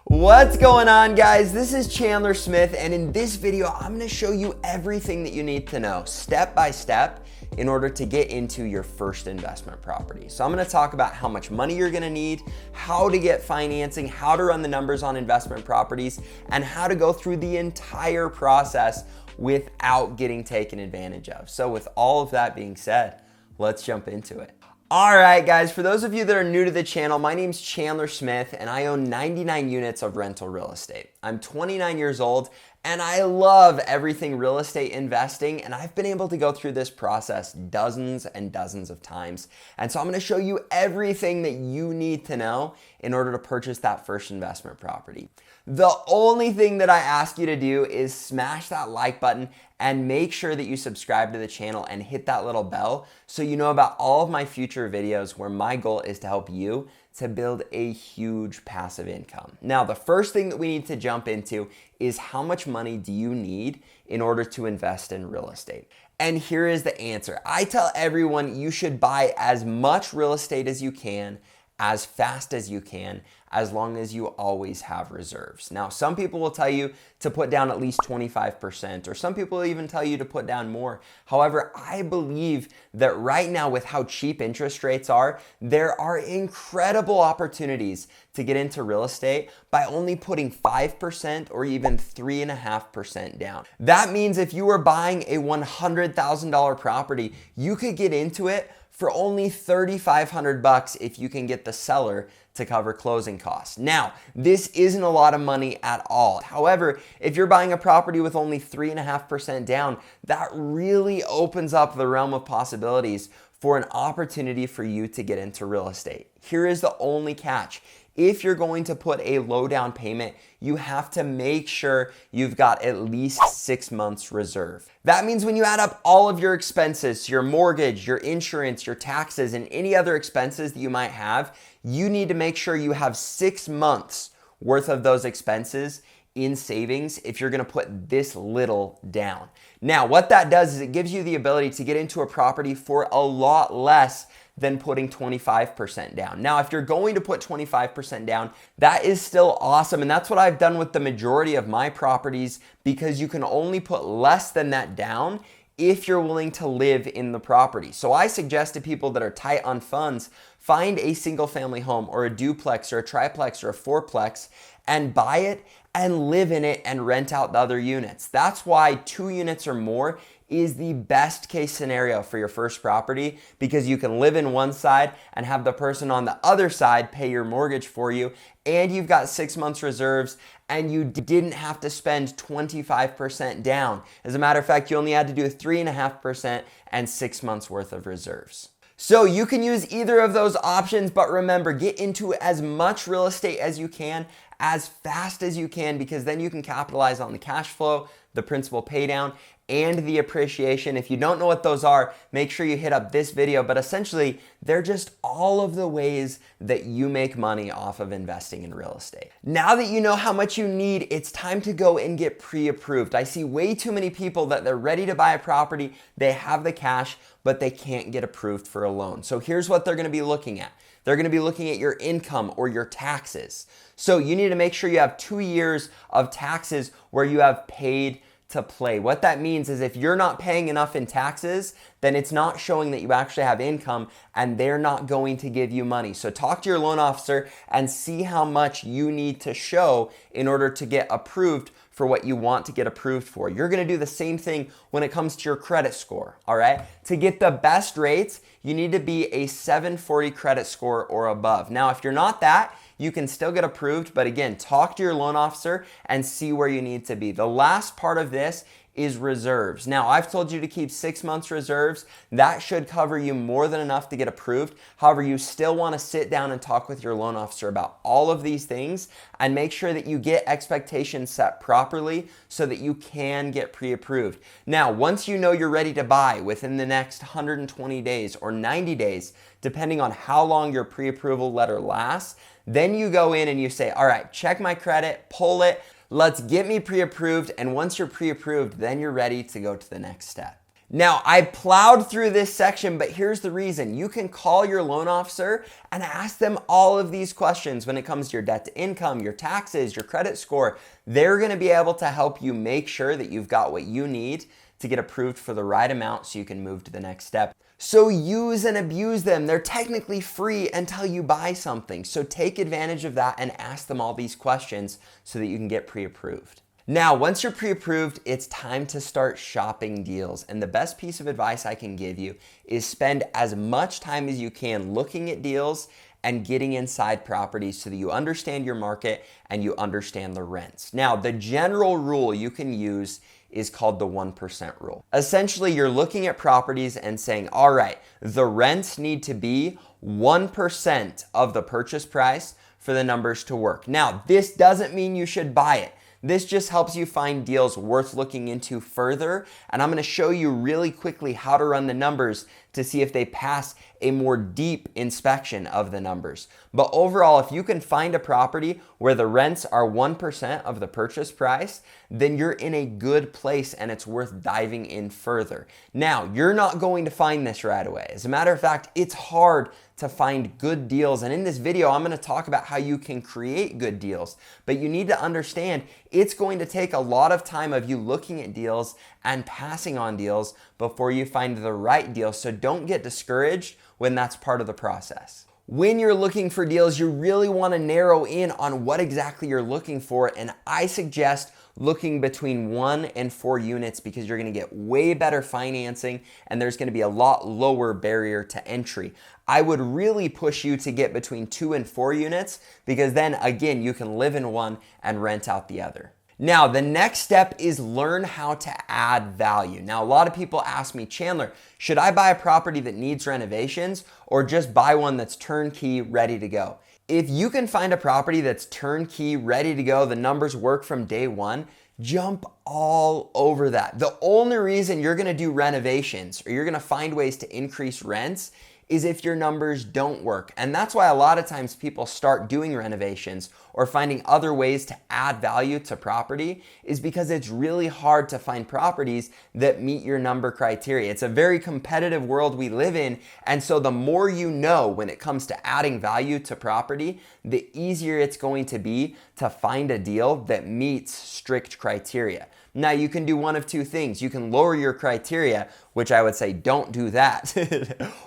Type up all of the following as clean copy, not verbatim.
What's going on, guys? This is Chandler Smith, and in this video, I'm gonna show you everything that you need to know step by step in order to get into your first investment property. So I'm gonna talk about how much money you're gonna need, how to get financing, how to run the numbers on investment properties, and how to go through the entire process without getting taken advantage of. So with all of that being said, let's jump into it. All right, guys, for those of you that are new to the channel, my name's Chandler Smith and I own 99 units of rental real estate. I'm 29 years old and I love everything real estate investing, and I've been able to go through this process dozens and dozens of times. And so I'm gonna show you everything that you need to know in order to purchase that first investment property. The only thing that I ask you to do is smash that like button and make sure that you subscribe to the channel and hit that little bell so you know about all of my future videos where my goal is to help you to build a huge passive income. Now, the first thing that we need to jump into is how much money do you need in order to invest in real estate? And here is the answer. I tell everyone you should buy as much real estate as you can, as fast as you can, as long as you always have reserves. Now, some people will tell you to put down at least 25%, or some people will even tell you to put down more. However, I believe that right now, with how cheap interest rates are, there are incredible opportunities to get into real estate by only putting 5% or even 3.5% down. That means if you were buying a $100,000 property, you could get into it for only $3,500 if you can get the seller to cover closing costs. Now, this isn't a lot of money at all. However, if you're buying a property with only 3.5% down, that really opens up the realm of possibilities for an opportunity for you to get into real estate. Here is the only catch. If you're going to put a low down payment, you have to make sure you've got at least 6 months reserve. That means when you add up all of your expenses, your mortgage, your insurance, your taxes, and any other expenses that you might have, you need to make sure you have 6 months worth of those expenses in savings if you're gonna put this little down. Now, what that does is it gives you the ability to get into a property for a lot less than putting 25% down. Now, if you're going to put 25% down, that is still awesome. And that's what I've done with the majority of my properties, because you can only put less than that down if you're willing to live in the property. So I suggest to people that are tight on funds, find a single family home or a duplex or a triplex or a fourplex and buy it and live in it and rent out the other units. That's why 2 units or more is the best case scenario for your first property, because you can live in one side and have the person on the other side pay your mortgage for you, and you've got 6 months reserves and you didn't have to spend 25% down. As a matter of fact, you only had to do 3.5% and 6 months worth of reserves. So you can use either of those options, but remember, get into as much real estate as you can, as fast as you can, because then you can capitalize on the cash flow, the principal pay down, and the appreciation. If you don't know what those are, make sure you hit up this video, but essentially they're just all of the ways that you make money off of investing in real estate. Now that you know how much you need, it's time to go and get pre-approved. I see way too many people that they're ready to buy a property, they have the cash, but they can't get approved for a loan. So here's what they're gonna be looking at. They're gonna be looking at your income or your taxes. So you need to make sure you have 2 years of taxes where you have paid to play. What that means is if you're not paying enough in taxes, then it's not showing that you actually have income and they're not going to give you money. So talk to your loan officer and see how much you need to show in order to get approved for what you want to get approved for. You're gonna do the same thing when it comes to your credit score, all right? To get the best rates, you need to be a 740 credit score or above. Now, if you're not that, you can still get approved, but again, talk to your loan officer and see where you need to be. The last part of this is reserves. Now, I've told you to keep 6 months reserves. That should cover you more than enough to get approved. However, you still want to sit down and talk with your loan officer about all of these things and make sure that you get expectations set properly so that you can get pre-approved. Now, once you know you're ready to buy within the next 120 days or 90 days, depending on how long your pre-approval letter lasts, then you go in and you say, all right, check my credit, pull it, let's get me pre-approved. And once you're pre-approved, then you're ready to go to the next step. Now, I plowed through this section, but here's the reason. You can call your loan officer and ask them all of these questions when it comes to your debt to income, your taxes, your credit score. They're gonna be able to help you make sure that you've got what you need to get approved for the right amount so you can move to the next step. So use and abuse them. They're technically free until you buy something. So take advantage of that and ask them all these questions so that you can get pre-approved. Now, once you're pre-approved, it's time to start shopping deals. And the best piece of advice I can give you is spend as much time as you can looking at deals and getting inside properties so that you understand your market and you understand the rents. Now, the general rule you can use is called the 1% rule. Essentially, you're looking at properties and saying, all right, the rents need to be 1% of the purchase price for the numbers to work. Now, this doesn't mean you should buy it. This just helps you find deals worth looking into further. And I'm gonna show you really quickly how to run the numbers to see if they pass a more deep inspection of the numbers. But overall, if you can find a property where the rents are 1% of the purchase price, then you're in a good place and it's worth diving in further. Now, you're not going to find this right away. As a matter of fact, it's hard to find good deals. And in this video, I'm gonna talk about how you can create good deals. But you need to understand it's going to take a lot of time of you looking at deals and passing on deals before you find the right deal. So don't get discouraged when that's part of the process. When you're looking for deals, you really want to narrow in on what exactly you're looking for. And I suggest looking between 1 and 4 units because you're going to get way better financing and there's going to be a lot lower barrier to entry. I would really push you to get between 2 and 4 units because then again, you can live in one and rent out the other. Now, the next step is learn how to add value. Now, a lot of people ask me, Chandler, should I buy a property that needs renovations or just buy one that's turnkey, ready to go? If you can find a property that's turnkey, ready to go, the numbers work from day one, jump all over that. The only reason you're gonna do renovations or you're gonna find ways to increase rents is if your numbers don't work. And that's why a lot of times people start doing renovations or finding other ways to add value to property is because it's really hard to find properties that meet your number criteria. It's a very competitive world we live in. And so the more you know when it comes to adding value to property, the easier it's going to be to find a deal that meets strict criteria. Now, you can do one of two things. You can lower your criteria, which I would say don't do that.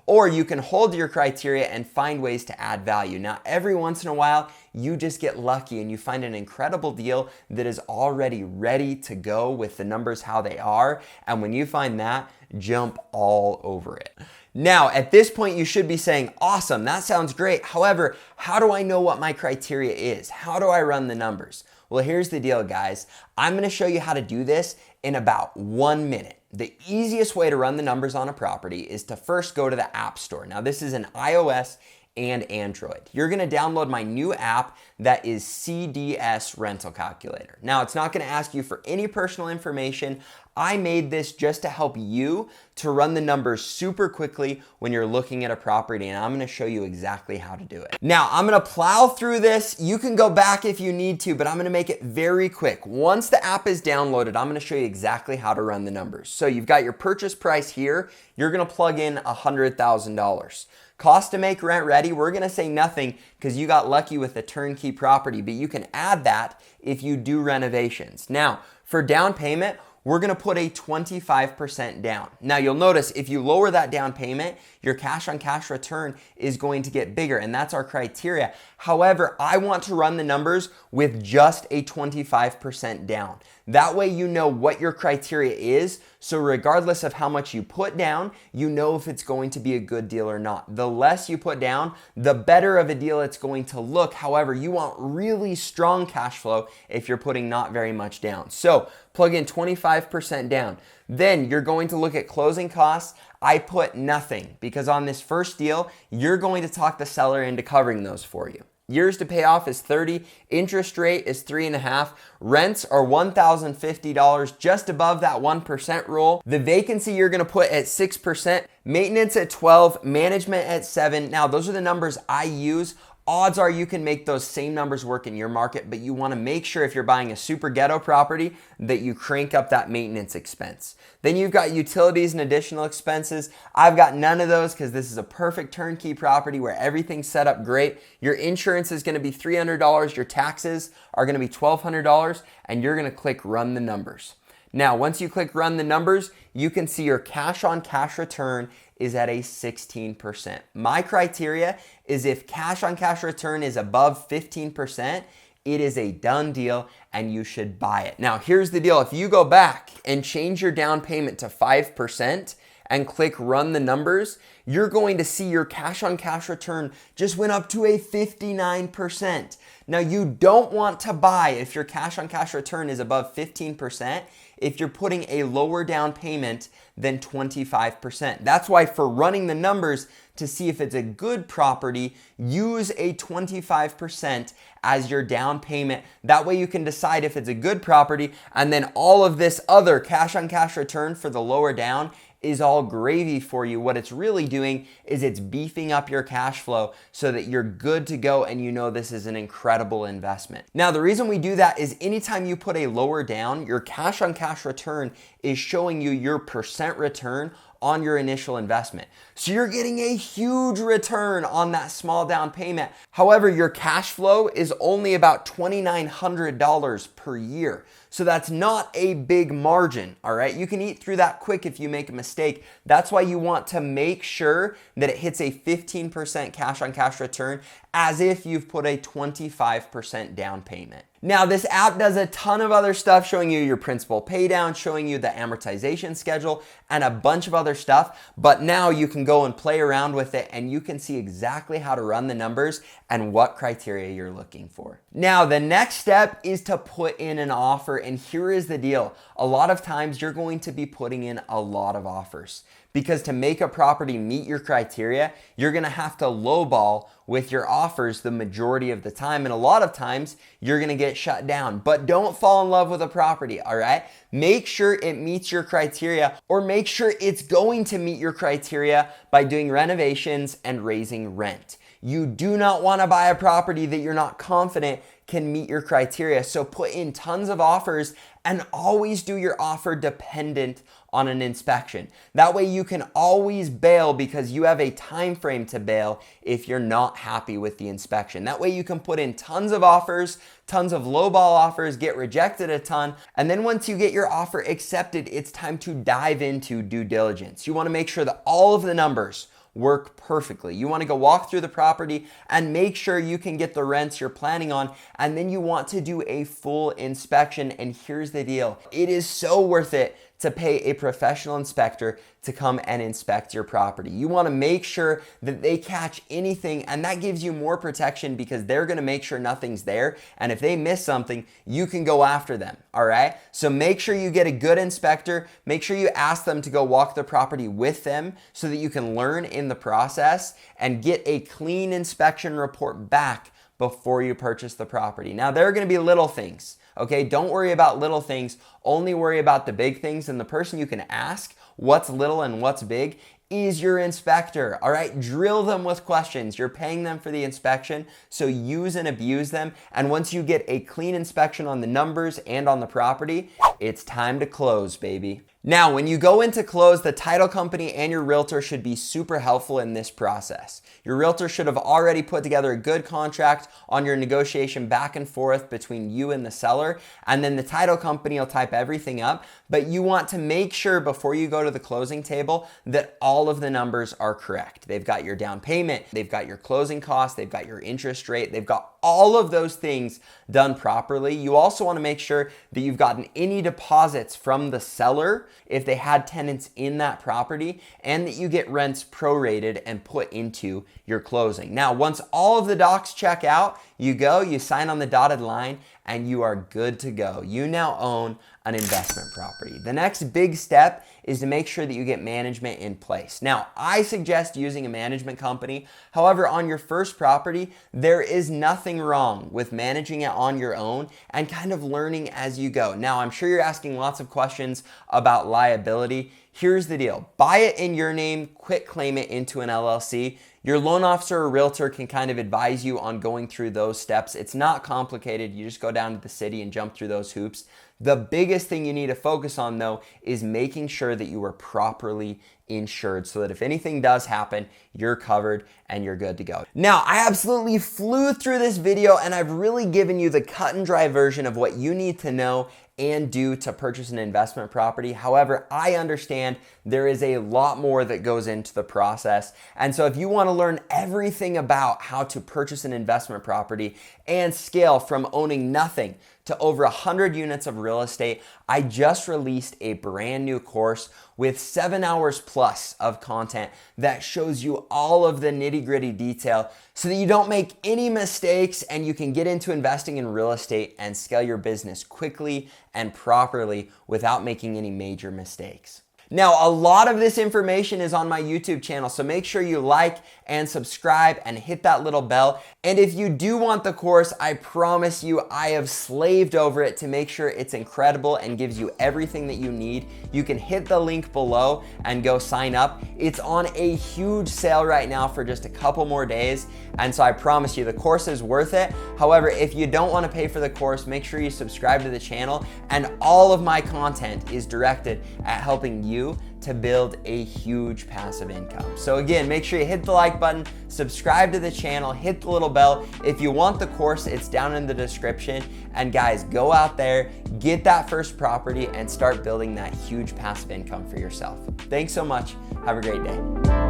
Or you can hold your criteria and find ways to add value. Now, every once in a while, you just get lucky and you find an incredible deal that is already ready to go with the numbers how they are. And when you find that, jump all over it. Now, at this point, you should be saying, awesome, that sounds great. However, how do I know what my criteria is? How do I run the numbers? Well, here's the deal, guys. I'm gonna show you how to do this in about 1 minute. The easiest way to run the numbers on a property is to first go to the App Store. Now, this is an iOS and Android. You're gonna download my new app that is CDS Rental Calculator. Now, it's not gonna ask you for any personal information. I made this just to help you to run the numbers super quickly when you're looking at a property, and I'm gonna show you exactly how to do it. Now, I'm gonna plow through this. You can go back if you need to, but I'm gonna make it very quick. Once the app is downloaded, I'm gonna show you exactly how to run the numbers. So you've got your purchase price here. You're gonna plug in $100,000. Cost to make rent ready, we're gonna say nothing because you got lucky with the turnkey property, but you can add that if you do renovations. Now, for down payment, we're gonna put a 25% down. Now you'll notice if you lower that down payment, your cash on cash return is going to get bigger, and that's our criteria. However, I want to run the numbers with just a 25% down. That way you know what your criteria is, so regardless of how much you put down, you know if it's going to be a good deal or not. The less you put down, the better of a deal it's going to look. However, you want really strong cash flow if you're putting not very much down. So plug in 25% down. Then you're going to look at closing costs. I put nothing because on this first deal, you're going to talk the seller into covering those for you. Years to pay off is 30, interest rate is 3.5, rents are $1,050, just above that 1% rule. The vacancy you're gonna put at 6%, maintenance at 12, management at 7. Now, those are the numbers I use odds are you can make those same numbers work in your market, but you want to make sure if you're buying a super ghetto property that you crank up that maintenance expense. Then you've got utilities and additional expenses. I've got none of those because this is a perfect turnkey property where everything's set up great. Your insurance is going to be $300, your taxes are going to be $1,200, and you're going to click run the numbers. Now, once you click run the numbers, you can see your cash on cash return is at a 16%. My criteria is if cash on cash return is above 15%, it is a done deal and you should buy it. Now, here's the deal. If you go back and change your down payment to 5% and click run the numbers, you're going to see your cash on cash return just went up to a 59%. Now, you don't want to buy if your cash on cash return is above 15%, if you're putting a lower down payment than 25%. That's why for running the numbers to see if it's a good property, use a 25% as your down payment. That way you can decide if it's a good property, and then all of this other cash on cash return for the lower down is all gravy for you. What it's really doing is it's beefing up your cash flow so that you're good to go and you know this is an incredible investment. Now, the reason we do that is anytime you put a lower down, your cash on cash return is showing you your percent return on your initial investment. So you're getting a huge return on that small down payment. However, your cash flow is only about $2,900 per year. So that's not a big margin, all right? You can eat through that quick if you make a mistake. That's why you want to make sure that it hits a 15% cash on cash return as if you've put a 25% down payment. Now, this app does a ton of other stuff, showing you your principal pay down, showing you the amortization schedule, and a bunch of other stuff. But now you can go and play around with it and you can see exactly how to run the numbers and what criteria you're looking for. Now, the next step is to put in an offer, and here is the deal. A lot of times you're going to be putting in a lot of offers because to make a property meet your criteria, you're gonna have to lowball with your offers the majority of the time. And a lot of times you're gonna get shut down, but don't fall in love with a property, all right? Make sure it meets your criteria, or make sure it's going to meet your criteria by doing renovations and raising rent. You do not wanna buy a property that you're not confident can meet your criteria. So put in tons of offers and always do your offer dependent on an inspection. That way you can always bail because you have a time frame to bail if you're not happy with the inspection. That way you can put in tons of offers, tons of lowball offers, get rejected a ton, and then once you get your offer accepted, it's time to dive into due diligence. You want to make sure that all of the numbers work perfectly. You want to go walk through the property and make sure you can get the rents you're planning on, and then you want to do a full inspection. And here's the deal. It is so worth it to pay a professional inspector to come and inspect your property. You want to make sure that they catch anything, and that gives you more protection because they're going to make sure nothing's there. And if they miss something, you can go after them, all right? So make sure you get a good inspector. Make sure you ask them to go walk the property with them so that you can learn in the process and get a clean inspection report back before you purchase the property. Now, there are going to be little things. Okay, don't worry about little things, only worry about the big things. And the person you can ask what's little and what's big is your inspector, all right? Drill them with questions. You're paying them for the inspection, so use and abuse them. And once you get a clean inspection on the numbers and on the property, it's time to close, baby. Now, when you go into close, the title company and your realtor should be super helpful in this process. Your realtor should have already put together a good contract on your negotiation back and forth between you and the seller, and then the title company will type everything up. But you want to make sure before you go to the closing table that all of the numbers are correct. They've got your down payment, they've got your closing costs, they've got your interest rate, they've got all of those things done properly. You also want to make sure that you've gotten any deposits from the seller if they had tenants in that property, and that you get rents prorated and put into your closing. Now, once all of the docs check out, you sign on the dotted line, and you are good to go. You now own an investment property. The next big step is to make sure that you get management in place. Now, I suggest using a management company. However, on your first property, there is nothing wrong with managing it on your own and kind of learning as you go. Now, I'm sure you're asking lots of questions about liability. Here's the deal. Buy it in your name, quit claim it into an LLC. Your loan officer or realtor can kind of advise you on going through those steps. It's not complicated. You just go down to the city and jump through those hoops. The biggest thing you need to focus on though is making sure that you are properly insured so that if anything does happen, you're covered and you're good to go. Now, I absolutely flew through this video and I've really given you the cut and dry version of what you need to know and do to purchase an investment property. However, I understand there is a lot more that goes into the process. And so if you want to learn everything about how to purchase an investment property and scale from owning nothing to over 100 units of real estate, I just released a brand new course with 7 hours plus of content that shows you all of the nitty-gritty detail so that you don't make any mistakes and you can get into investing in real estate and scale your business quickly and properly without making any major mistakes. Now, a lot of this information is on my YouTube channel, so make sure you like and subscribe and hit that little bell. And if you do want the course, I promise you I have slaved over it to make sure it's incredible and gives you everything that you need. You can hit the link below and go sign up. It's on a huge sale right now for just a couple more days, and so I promise you the course is worth it. However, if you don't want to pay for the course, make sure you subscribe to the channel, and all of my content is directed at helping you to build a huge passive income. So again, make sure you hit the like button, subscribe to the channel, hit the little bell. If you want the course, it's down in the description. And guys, go out there, get that first property and start building that huge passive income for yourself. Thanks so much. Have a great day.